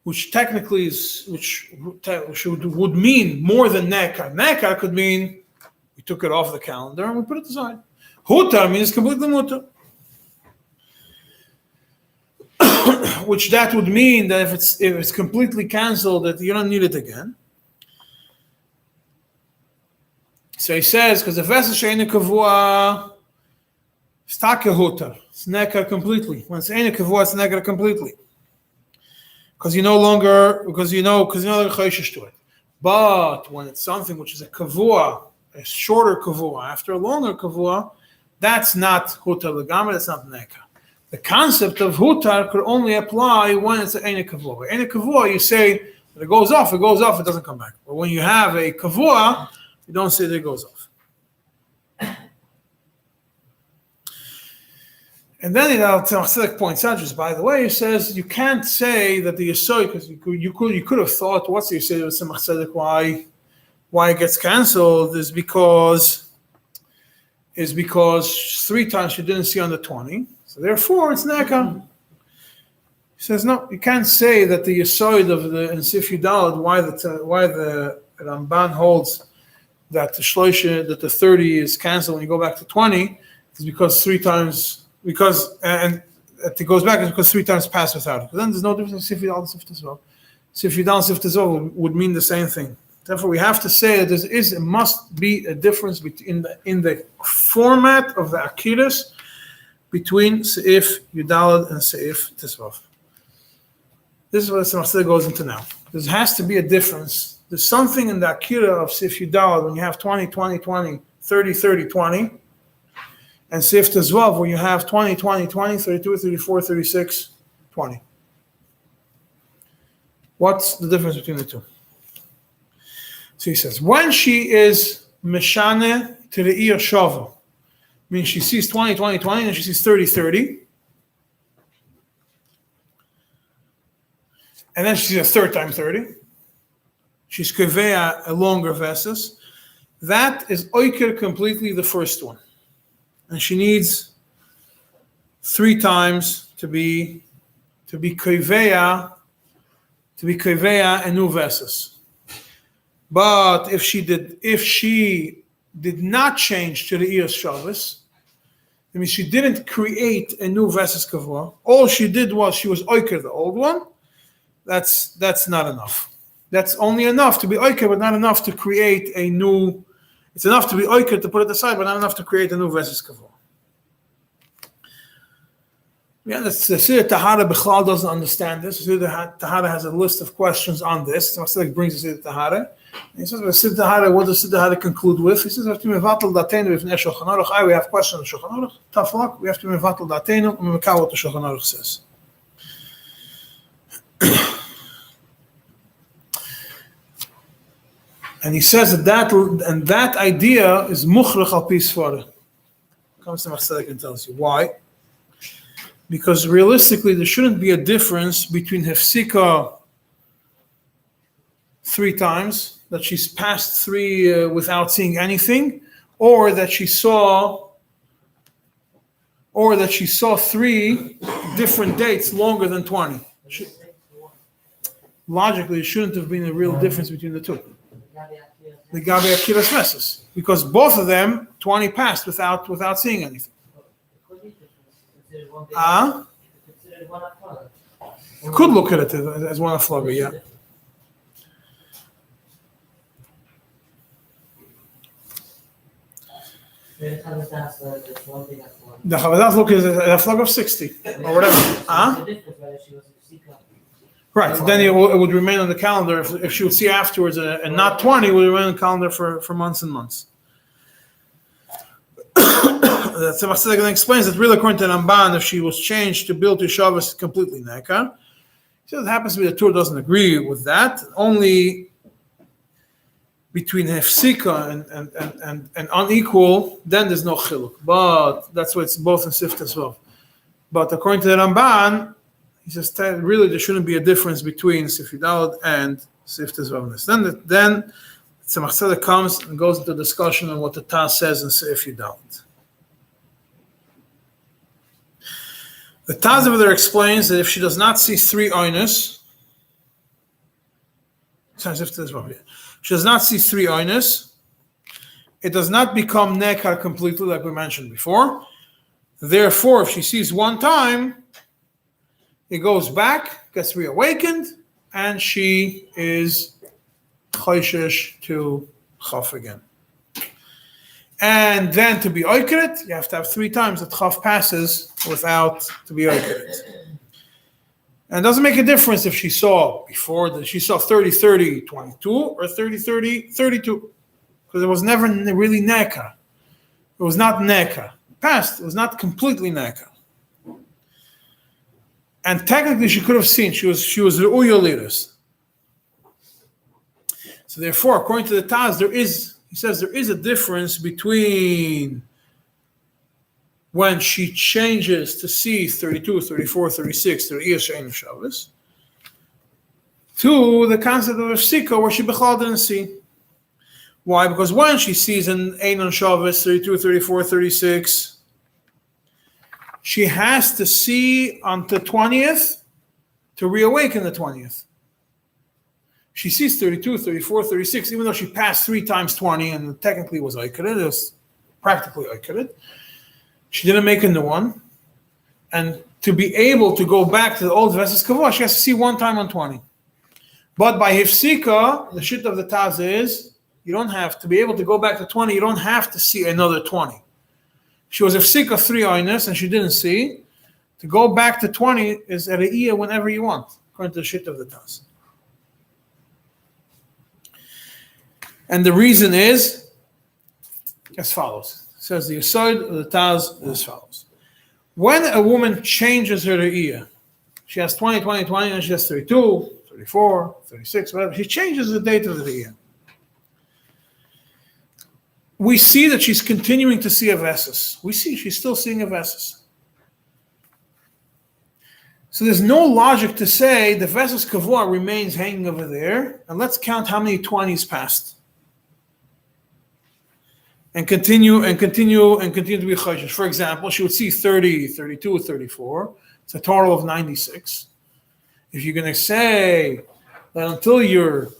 which technically would mean more than nekar. Nekar could mean we took it off the calendar and we put it aside. Hutar means completely mutar. Which that would mean that if it's completely cancelled, that you don't need it again. So he says, because the vessel she'ena kavua stake hutar, it's nekar completely. When it's she'ena kavua, it's nekar completely, because you're no longer choshesh to it. But when it's something which is a kavua, a shorter kavua after a longer kavua, that's not hutar legamre, that's not nekar. The concept of hutar could only apply when it's an eina kavua. In a kavua, you say that it goes off, it doesn't come back. But when you have a kavua, you don't say that it goes off. And then Tzemach points out, just by the way, he says you can't say that the yesod, because you could have thought, what's the yesod of Tzemach why it gets cancelled is because 3 times she didn't see on the 20. So therefore, it's nekar. He says no. You can't say that the yesod of the in Sif Yudalad why the Ramban holds that the 30 is canceled when you go back to 20 is because 3 times and it goes back is because 3 times passed without it. But then there's no difference in Sif Yudalad and Sif Tezvav. Sif Yudalad and Sif Tezvav would mean the same thing. Therefore, we have to say that there must be a difference in the format of the akiras between Seif Yudalad and Seif Tezvav. This is what the Tzemach goes into now. There has to be a difference. There's something in the Akira of Seif Yudalad when you have 20, 20, 20, 30, 30, 20, and Seif Tezvav where you have 20, 20, 20, 32, 34, 36, 20. What's the difference between the two? So he says, when she is Meshane to the Ir Shava, means she sees 20, 20, 20, and she sees 30, 30. And then she sees a third time 30. She's keveya a longer vesses. That is oiker completely the first one. And she needs 3 times to be keveya a new vesses. But if she did not change to the Iyas Shabbos, I mean, she didn't create a new Veses Kavua. All she did was she was oiker the old one. That's not enough. That's only enough to be oiker, but not enough to create a new. It's enough to be oiker to put it aside, but not enough to create a new Veses Kavua. Yeah, the Siddur Tahara Bichlal doesn't understand this. The Siddur Tahara has a list of questions on this. So Siddur brings the Siddur Tahara. And he says, Siddur Tahara, what does Siddur Tahara conclude with? He says, we have to mevatel datenu with Shulchan Aruch. We have questions on Shulchan Aruch. Tough luck. We have to mevatel datenu and mekal what the Shulchan Aruch says. And he says that idea is muchrach al pi svara. Comes to Machzedek and tells you why. Because realistically, there shouldn't be a difference between hefsika 3 times, that she's passed 3 without seeing anything, or that she saw 3 different dates longer than 20. Logically, it shouldn't have been a real difference between the two. The Gabi Akiras Meses, because both of them 20 passed without seeing anything. You could look at it as one aflaga, yeah. The Chavadas look is a flag of 60 or whatever. Right, then it would remain on the calendar. If she would see afterwards and not 20, it would remain on the calendar for months and months. The Tzemach Tzedek explains that really according to Ramban, if she was changed to Bil Tishav, it's completely neka. So it happens to be the Torah doesn't agree with that. Only between hefsika and unequal, then there's no chiluk. But that's why it's both in Sift as well. But according to the Ramban, he says really there shouldn't be a difference between Sif Yudalad and Sift as well. Then Tzemach Tzedek comes and goes into discussion on what the Taz says in Sif Yudalad. The Taz over there explains that if she does not see 3 oinus, she does not see 3 oinus, it does not become nekar completely like we mentioned before. Therefore, if she sees 1 time, it goes back, gets reawakened, and she is choishesh to chaf again. And then to be oikeret, you have to have 3 times that chaf passes without to be oikeret. And it doesn't make a difference if she saw before that she saw 30-30, 22 or 30-30, 32. Because it was never really neka. It was not neka. Passed, it was not completely neka. And technically she could have seen, she was re'uya liris. So therefore, according to the Taz, he says there is a difference between when she changes to see 32, 34, 36, to Shabbos, to the concept of Sika, where she Bechal didn't see. Why? Because when she sees an Ein on Shabbos, 32, 34, 36, she has to see on the 20th to reawaken the 20th. She sees 32, 34, 36, even though she passed 3 times 20 and technically was Oikered, it was practically Oikered. She didn't make a new one. And to be able to go back to the old Veses Kavua, she has to see 1 time on 20. But by Hifsika, the shit of the Taz is, you don't have to be able to go back to 20, you don't have to see another 20. She was Hifsika 3 oinus and she didn't see. To go back to 20 is a re'iyah whenever you want, according to the shit of the Taz. And the reason is as follows. It says the aside of the Taz is as follows. When a woman changes her re'iyah, she has 20, 20, 20, and she has 32, 34, 36, whatever. She changes the date of the re'iyah. We see that she's continuing to see a Veses. We see she's still seeing a Veses. So there's no logic to say the Veses Kavua remains hanging over there, and let's count how many 20s passed. And continue to be choishesh. For example, she would see 30, 32, 34. It's a total of 96. If you're going to say that until you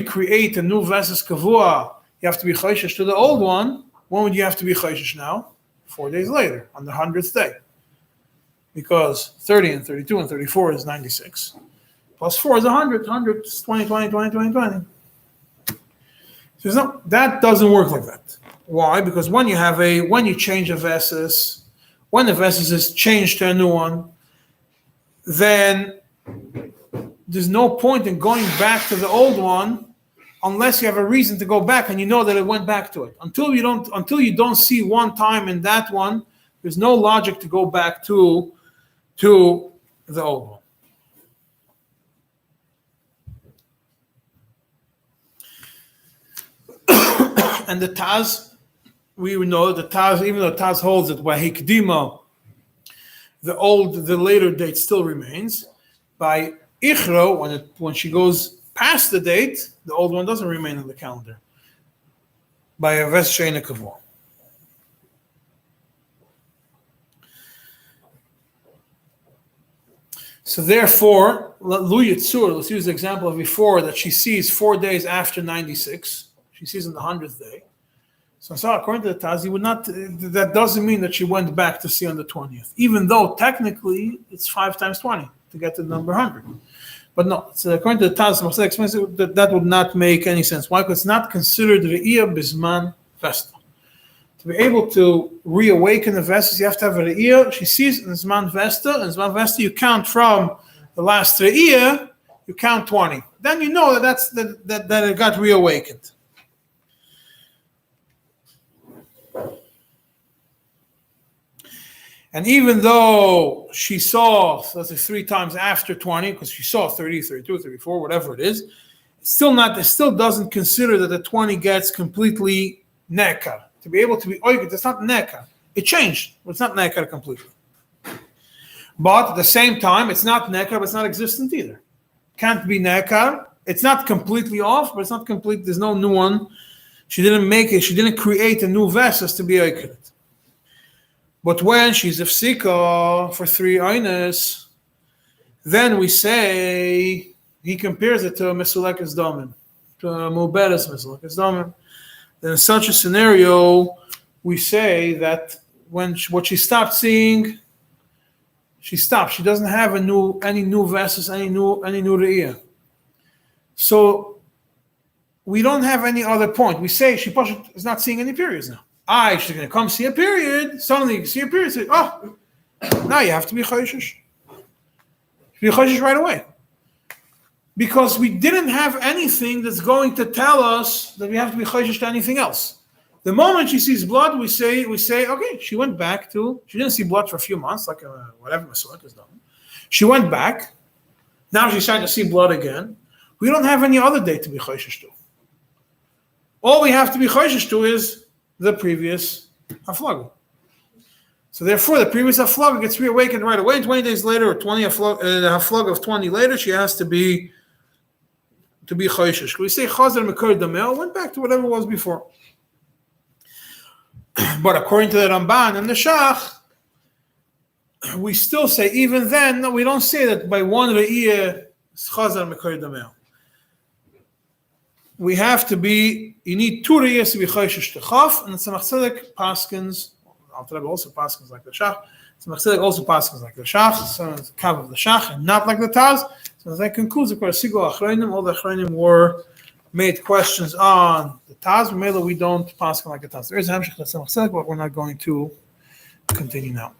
create a new Veses Kavua, you have to be choishesh to the old one, when would you have to be choishesh now? 4 days later, on the 100th day. Because 30 and 32 and 34 is 96. Plus 4 is 100. 100 is 20, 20, 20, 20, 20. So that doesn't work like that. Why? Because when you change a Veses, when the vessels is changed to a new one, then there's no point in going back to the old one unless you have a reason to go back and you know that it went back to it. Until you don't see one time in that one, there's no logic to go back to the old one. And the Taz, we know the Taz, even though Taz holds it by Hikdima, the later date still remains. By Ichro, when she goes past the date, the old one doesn't remain on the calendar. By a Ves Sheina Kavua. So therefore, Lu Yitzur, let's use the example of before, that she sees 4 days after 96. She sees on the 100th day. So according to the Taz, that doesn't mean that she went back to see on the 20th, even though technically it's 5 times 20 to get to the number 100. But no, so according to the Taz, that would not make any sense. Why? Because it's not considered Re'iyah Bisman Vesta. To be able to reawaken the Vestas, you have to have a Re'iyah. She sees in Zman Vesta, and Zman Vesta you count from the last Re'iyah, you count 20. Then you know that it got reawakened. And even though she saw, let's say 3 times after 20, because she saw 30, 32, 34, whatever it is, it still doesn't consider that the 20 gets completely nekar. To be able to be oiged, it's not nekar. It changed, but it's not nekar completely. But at the same time, it's not nekar, but it's not existent either. Can't be nekar. It's not completely off, but it's not complete. There's no new one. She didn't make it. She didn't create a new vessel to be oiged. But when she's afsika for 3 aynes, then we say, he compares it to a mesulekes damin, to a muberes mesulekes damin. Then in such a scenario, we say that what she stopped seeing, she stopped. She doesn't have any new vessels, any new re'iyah. So we don't have any other point. We say she is not seeing any periods now. She's going to come see a period. Suddenly you see a period. Say, now you have to be choishish. Be choishish right away. Because we didn't have anything that's going to tell us that we have to be choishish to anything else. The moment she sees blood, we say, okay, she went back to, she didn't see blood for a few months, like whatever Masuak has done. She went back. Now she's starting to see blood again. We don't have any other day to be choishish to. All we have to be choishish to is the previous haflaga. So therefore, the previous haflaga gets reawakened right away. And 20 days later, or the haflaga of 20 later, she has to be choishish. We say chazar mekor damel, went back to whatever it was before. But according to the Ramban and the Shach, we still say, even then, no, we don't say that by one re'iyah is chazar mekor damel. We have to be, you need 2 re'iyahs to be choishish to chaf, and the Tzemach Tzedek paskins, Al-Tareb also paskins like the Shach, Tzemach Tzedek also paskins like the Shach, so it's the kav of the Shach, and not like the Taz. So that concludes the Sigo Achronim. All the Achronim made questions on the Taz, but we don't paskin like the Taz. There is a Hamshich Tzemach Tzedek, but we're not going to continue now.